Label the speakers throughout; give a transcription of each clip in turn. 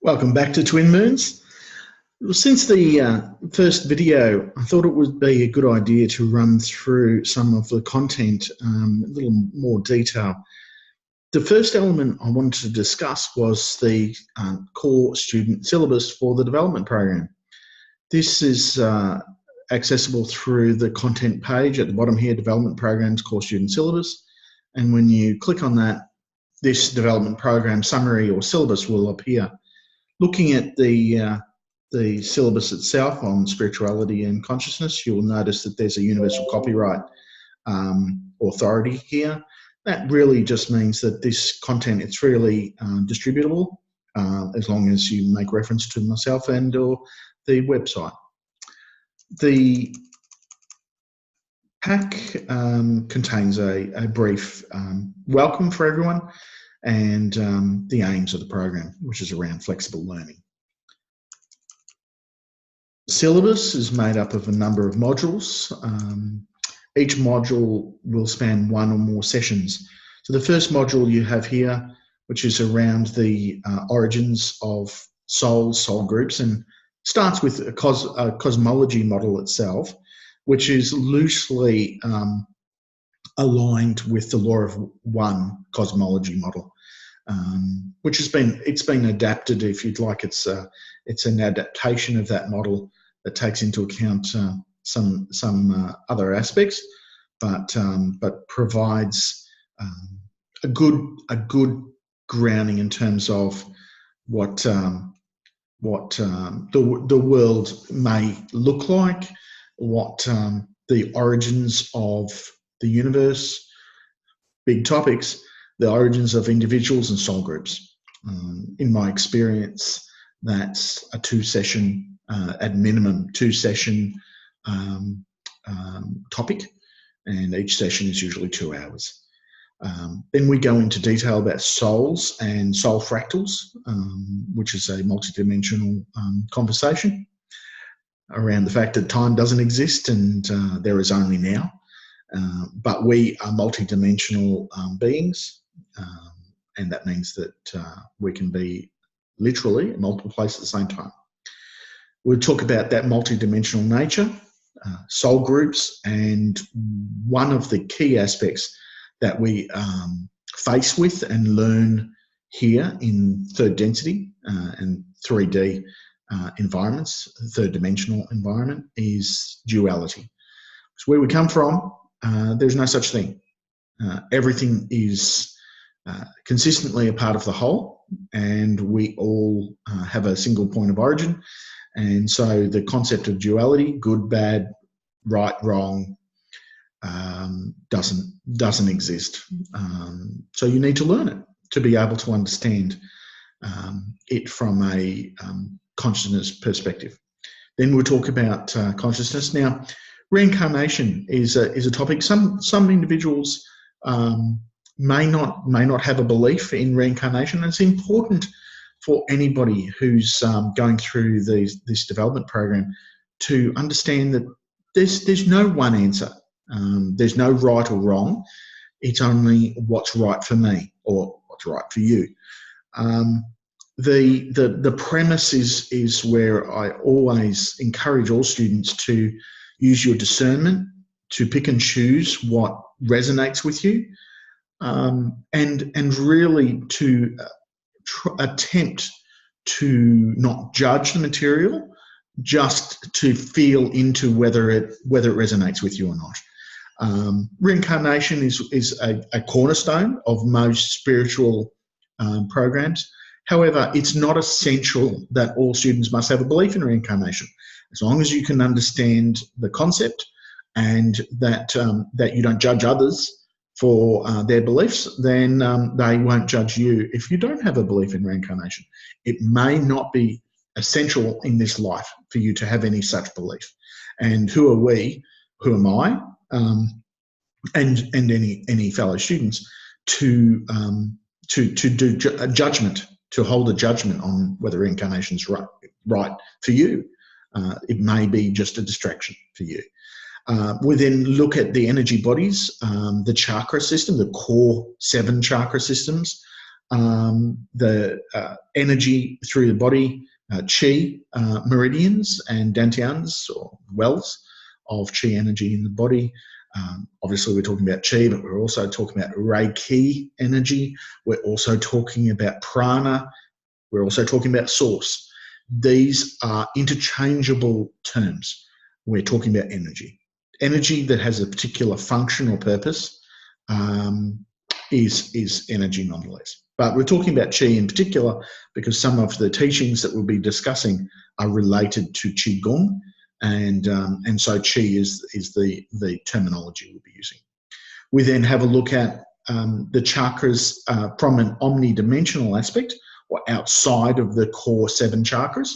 Speaker 1: Welcome back to Twin Moons. Since the first video, I thought it would be a good idea to run through some of the content a little more detail. The first element I wanted to discuss was the core student syllabus for the development program. This is accessible through the content page at the bottom here, Development Programs Core Student Syllabus. And when you click on that, this development program summary or syllabus will appear. Looking at the syllabus itself on spirituality and consciousness, you'll notice that there's a universal copyright authority here. That really just means that this content is freely distributable as long as you make reference to myself and or the website. The pack contains a brief welcome for everyone and the aims of the program, which is around flexible learning. Syllabus is made up of a number of modules. Each module will span one or more sessions. So the first module you have here, which is around the origins of souls, soul groups, and starts with a cosmology model itself, which is loosely aligned with the law of one cosmology model, which has been adapted, if you'd like. It's an adaptation of that model that takes into account some other aspects, but provides a good grounding in terms of what the world may look like, what the origins of the universe, big topics, the origins of individuals and soul groups. In my experience, that's a two-session, at minimum, two-session topic, and each session is usually 2 hours. Then we go into detail about souls and soul fractals, which is a multidimensional conversation around the fact that time doesn't exist and there is only now. But we are multidimensional beings, and that means that we can be literally in multiple places at the same time. We'll talk about that multidimensional nature, soul groups, and one of the key aspects that we face with and learn here in third density and 3D environments, third dimensional environment, is duality. So where we come from, there's no such thing. Everything is consistently a part of the whole, and we all have a single point of origin. And so the concept of duality, good, bad, right, wrong, doesn't exist. So you need to learn it to be able to understand it from a consciousness perspective. Then we'll talk about consciousness. Now, reincarnation is a topic. Some individuals may not have a belief in reincarnation, and it's important for anybody who's going through this development program to understand that there's no one answer. There's no right or wrong. It's only what's right for me or what's right for you. The premise is where I always encourage all students to use your discernment to pick and choose what resonates with you, and really to attempt to not judge the material, just to feel into whether it resonates with you or not. Reincarnation is a cornerstone of most spiritual programs. However, it's not essential that all students must have a belief in reincarnation. As long as you can understand the concept and that you don't judge others for their beliefs, then they won't judge you if you don't have a belief in reincarnation. It may not be essential in this life for you to have any such belief. And who are we, who am I, and any fellow students to do a judgment, to hold a judgment on whether reincarnation is right for you. It may be just a distraction for you. We then look at the energy bodies, the chakra system, the core 7 chakra systems, the energy through the body, chi meridians and dantians or wells of chi energy in the body. Obviously, we're talking about chi, but we're also talking about Reiki energy. We're also talking about prana. We're also talking about source. These are interchangeable terms. We're talking about energy. Energy that has a particular function or purpose is energy nonetheless. But we're talking about Qi in particular because some of the teachings that we'll be discussing are related to Qigong, and so Qi is the terminology we'll be using. We then have a look at the chakras from an omnidimensional aspect, or outside of the core 7 chakras,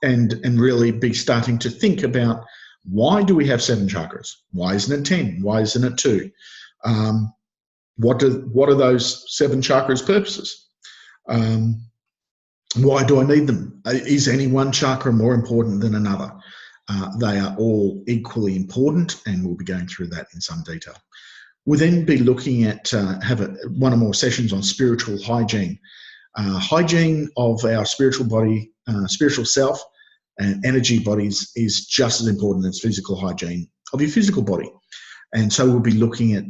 Speaker 1: and really be starting to think about, why do we have 7 chakras? Why isn't it 10? Why isn't it 2? What are those 7 chakras' purposes? Why do I need them? Is any one chakra more important than another? They are all equally important, and we'll be going through that in some detail. We'll then be looking at one or more sessions on spiritual hygiene. Hygiene of our spiritual body, spiritual self, and energy bodies is just as important as physical hygiene of your physical body. And so we'll be looking at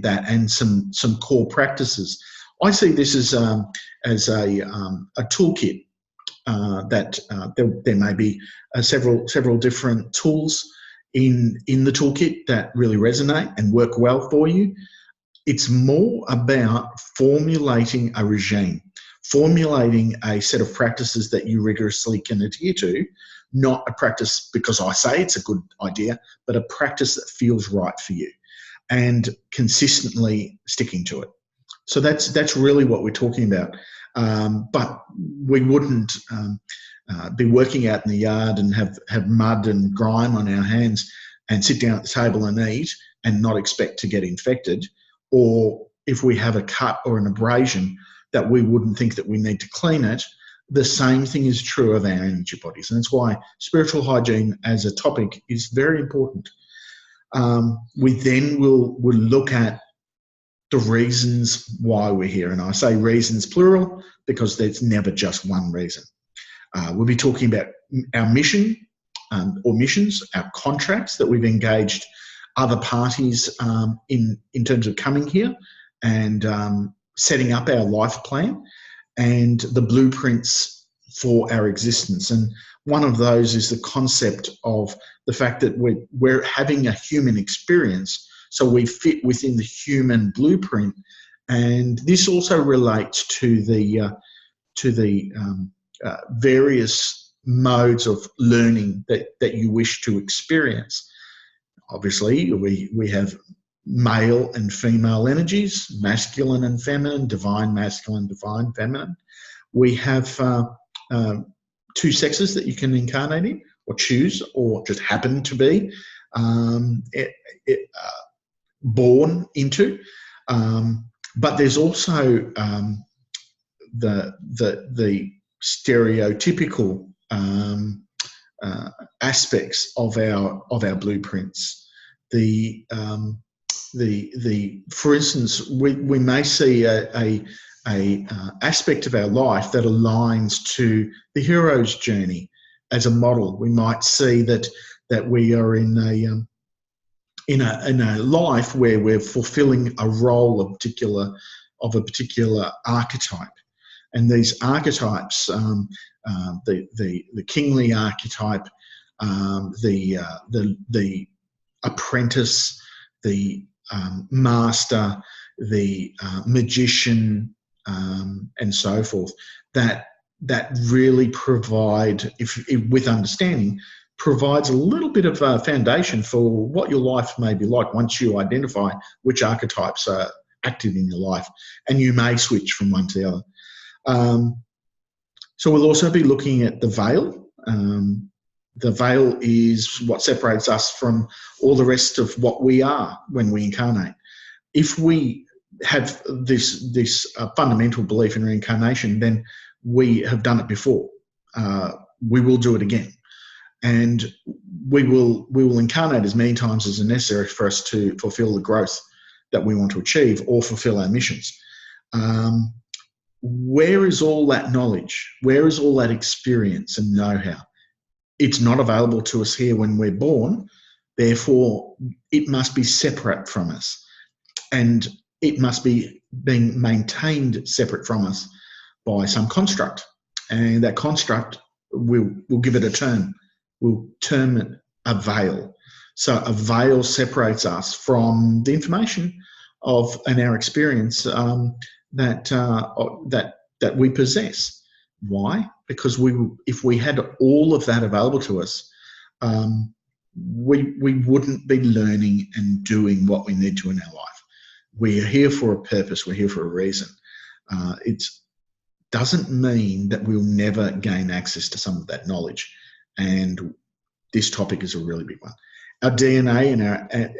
Speaker 1: that and some core practices. I see this as a toolkit that there may be several different tools in the toolkit that really resonate and work well for you. It's more about formulating a regime, formulating a set of practices that you rigorously can adhere to, not a practice because I say it's a good idea, but a practice that feels right for you and consistently sticking to it. So that's really what we're talking about. But we wouldn't be working out in the yard and have mud and grime on our hands and sit down at the table and eat and not expect to get infected. Or if we have a cut or an abrasion, that we wouldn't think that we need to clean it. The same thing is true of our energy bodies. And that's why spiritual hygiene as a topic is very important. We then will look at the reasons why we're here. And I say reasons plural because there's never just one reason. We'll be talking about our mission or missions, our contracts that we've engaged other parties in terms of coming here and setting up our life plan and the blueprints for our existence. And one of those is the concept of the fact that we're having a human experience, so we fit within the human blueprint. And this also relates to the various modes of learning that you wish to experience. Obviously, we have male and female energies, masculine and feminine, divine masculine, divine feminine. We have 2 sexes that you can incarnate in or choose or just happen to be born into. But there's also the stereotypical aspects of our blueprints. For instance, we may see a aspect of our life that aligns to the hero's journey as a model. We might see that we are in a life where we're fulfilling a role of a particular archetype. And these archetypes, the kingly archetype, the apprentice, the master, the magician, and so forth, that really provide, with understanding, provides a little bit of a foundation for what your life may be like once you identify which archetypes are active in your life, and you may switch from one to the other. So we'll also be looking at the veil. The veil is what separates us from all the rest of what we are when we incarnate. If we have this fundamental belief in reincarnation, then we have done it before. We will do it again, and we will incarnate as many times as is necessary for us to fulfill the growth that we want to achieve or fulfill our missions. Um, where is all that knowledge? Where is all that experience and know-how? It's not available to us here when we're born. Therefore, it must be separate from us, and it must be being maintained separate from us by some construct. And that construct, we'll give it a term. We'll term it a veil. So a veil separates us from the information of and our experience that we possess. Why? Because if we had all of that available to us, we wouldn't be learning and doing what we need to in our life. We're here for a purpose. We're here for a reason. It doesn't mean that we'll never gain access to some of that knowledge. And this topic is a really big one. Our DNA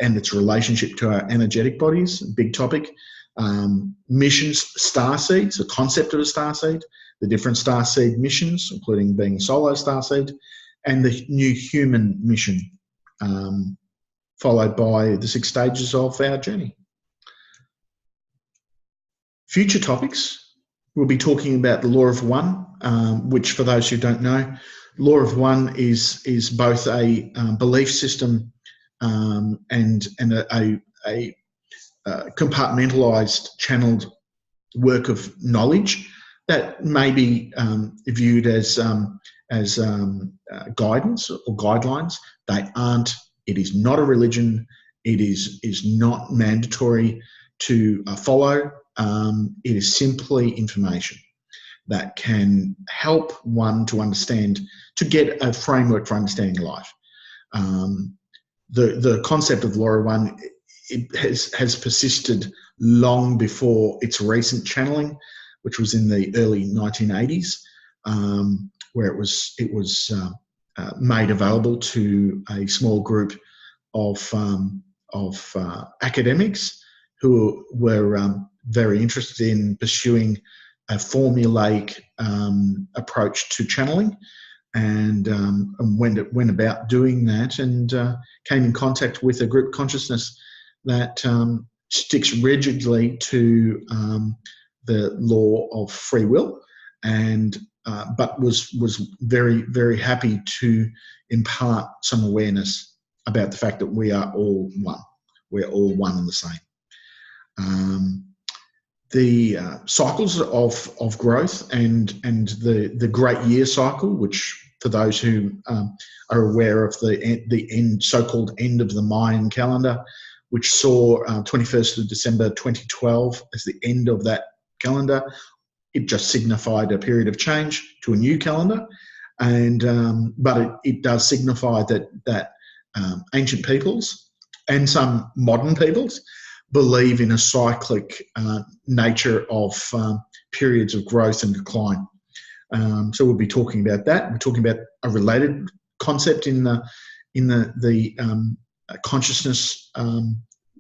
Speaker 1: and its relationship to our energetic bodies, big topic. Missions, starseeds, the concept of a starseed, the different starseed missions, including being a solo starseed, and the new human mission, followed by the 6 stages of our journey. Future topics, we'll be talking about the Law of One, which for those who don't know, Law of One is both a belief system and a compartmentalized, channeled work of knowledge that may be viewed as guidance or guidelines. They aren't. It is not a religion. It is not mandatory to follow. It is simply information that can help one to understand, to get a framework for understanding life. The concept of Law of One, it has persisted long before its recent channeling, which was in the early 1980s, where it was made available to a small group of academics who were very interested in pursuing a formulaic approach to channeling, and went about doing that, and came in contact with a group consciousness that sticks rigidly to the law of free will, and but was very, very happy to impart some awareness about the fact that we are all one. We're all one and the same. The cycles of growth and the great year cycle, which for those who are aware of the so-called end of the Mayan calendar, which saw 21st of December 2012 as the end of that calendar. It just signified a period of change to a new calendar, and but it does signify that ancient peoples and some modern peoples believe in a cyclic nature of periods of growth and decline. So we'll be talking about that. We're talking about a related concept in the consciousness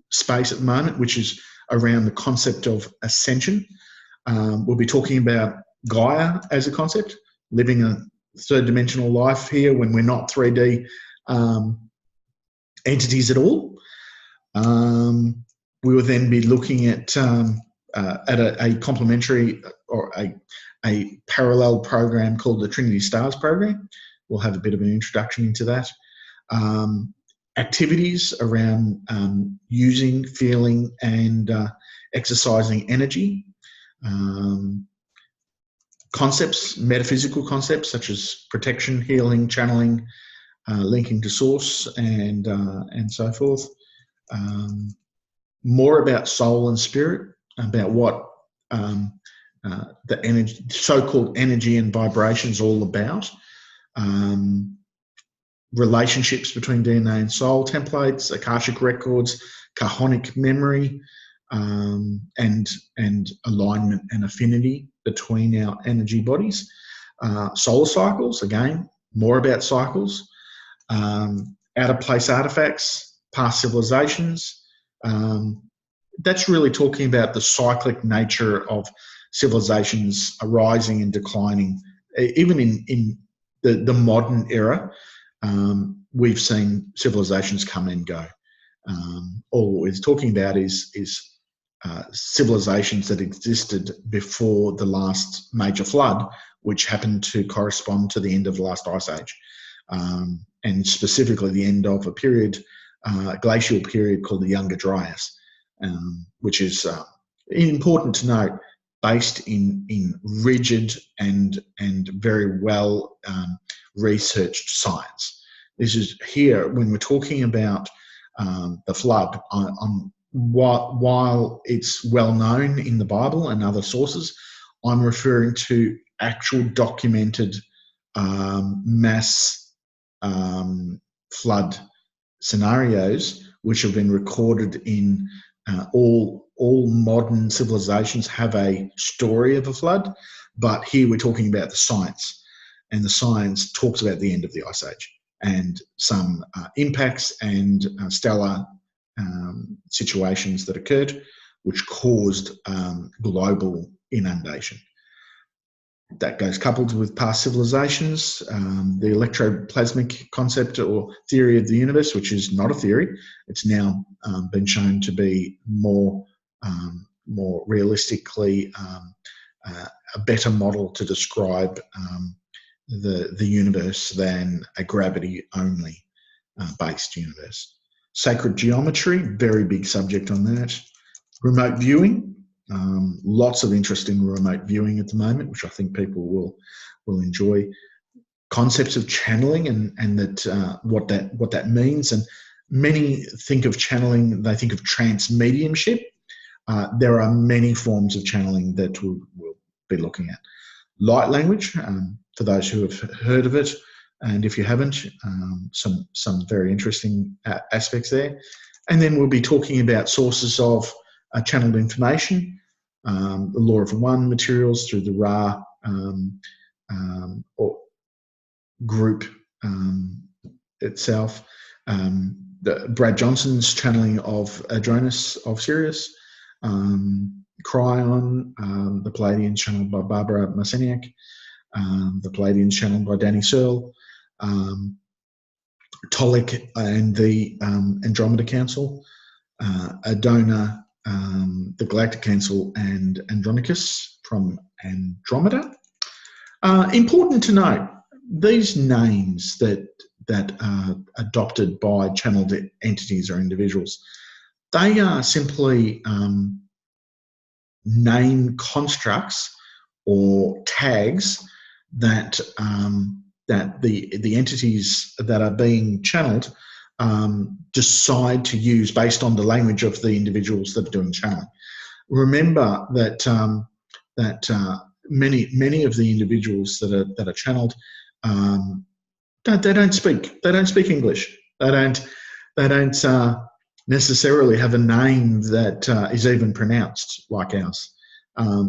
Speaker 1: space at the moment, which is around the concept of ascension. We'll be talking about Gaia as a concept, living a third dimensional life here when we're not 3D entities at all. We will then be looking at a complementary or a parallel program called the Trinity Stars program. We'll have a bit of an introduction into that. Activities around using, feeling, and exercising energy. Concepts, metaphysical concepts such as protection, healing, channeling, linking to source, and so forth. More about soul and spirit, about what the energy, so-called energy and vibration is all about. Relationships between DNA and soul, templates, Akashic records, Kahonic memory, and alignment and affinity between our energy bodies. Solar cycles, again, more about cycles. Out-of-place artifacts, past civilizations. That's really talking about the cyclic nature of civilizations arising and declining. Even in the modern era, we've seen civilizations come and go. All we're talking about is civilizations that existed before the last major flood, which happened to correspond to the end of the last ice age, and specifically the end of a period, glacial period called the Younger Dryas, which is important to note, based in rigid and very well researched science. This is here when we're talking about the flood. While it's well known in the Bible and other sources, I'm referring to actual documented mass flood scenarios, which have been recorded in all modern civilizations have a story of a flood, but here we're talking about the science, and the science talks about the end of the Ice Age and some impacts and stellar situations that occurred, which caused global inundation. That goes coupled with past civilizations, the electroplasmic concept or theory of the universe, which is not a theory. It's now been shown to be more realistically a better model to describe the universe than a gravity-only based universe. Sacred geometry, very big subject on that. Remote viewing. Lots of interest in remote viewing at the moment, which I think people will enjoy. Concepts of channeling and that what that means. And many think of channeling, they think of transmediumship. There are many forms of channeling that we'll be looking at. Light language, for those who have heard of it, and if you haven't, some very interesting aspects there. And then we'll be talking about sources of channeled information, the law of one materials through the Ra or group itself, Brad Johnson's channeling of Adronis of Sirius, Cryon, the Palladians channeled by Barbara Marciniak, the Palladians channeled by Danny Searle, Tolik and the Andromeda Council, Adona, the Galactic Council, and Andronicus from Andromeda. Important to note, these names that are adopted by channeled entities or individuals, they are simply name constructs or tags that the entities that are being channeled decide to use based on the language of the individuals that are doing channeling. Remember that many of the individuals that are channeled they don't speak English. They don't necessarily have a name that is even pronounced like ours.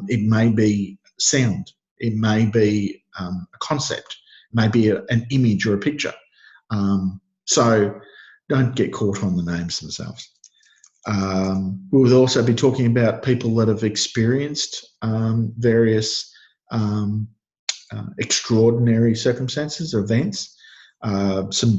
Speaker 1: It may be sound. It may be a concept. It may be an image or a picture. So don't get caught on the names themselves. We'll also be talking about people that have experienced various extraordinary circumstances or events. Some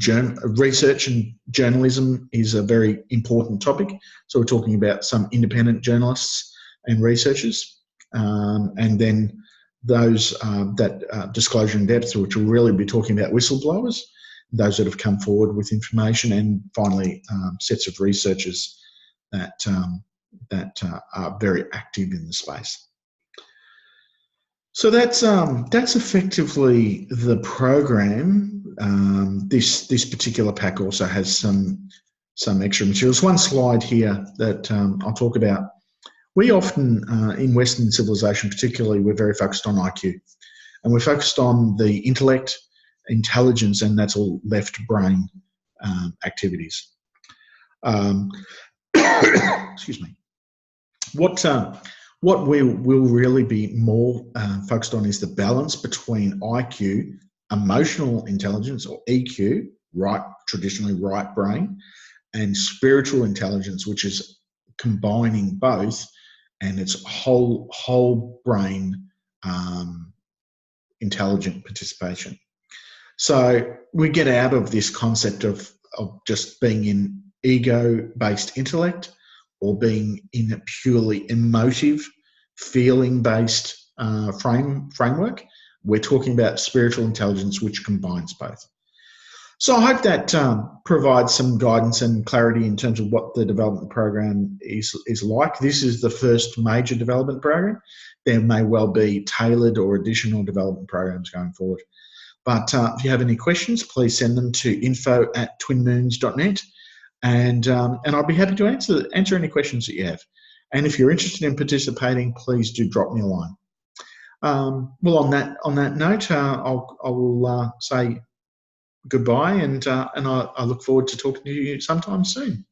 Speaker 1: research and journalism is a very important topic. So we're talking about some independent journalists and researchers, and then those that disclosure in depth, which will really be talking about whistleblowers, those that have come forward with information, and finally sets of researchers that are very active in the space. So that's effectively the program. This particular pack also has some extra materials. One slide here that I'll talk about. We often, in Western civilization particularly, we're very focused on IQ. And we're focused on the intellect, intelligence, and that's all left brain activities. Excuse me. What we will really be more focused on is the balance between IQ, emotional intelligence, or EQ, traditionally right brain, and spiritual intelligence, which is combining both, and it's whole brain intelligent participation. So we get out of this concept of just being in ego-based intellect or being in a purely emotive, feeling-based framework. We're talking about spiritual intelligence, which combines both. So I hope that provides some guidance and clarity in terms of what the development program is like. This is the first major development program. There may well be tailored or additional development programs going forward. But if you have any questions, please send them to info@twinmoons.net, and I'll be happy to answer any questions that you have. And if you're interested in participating, please do drop me a line. Well, on that note, I will say goodbye, and I look forward to talking to you sometime soon.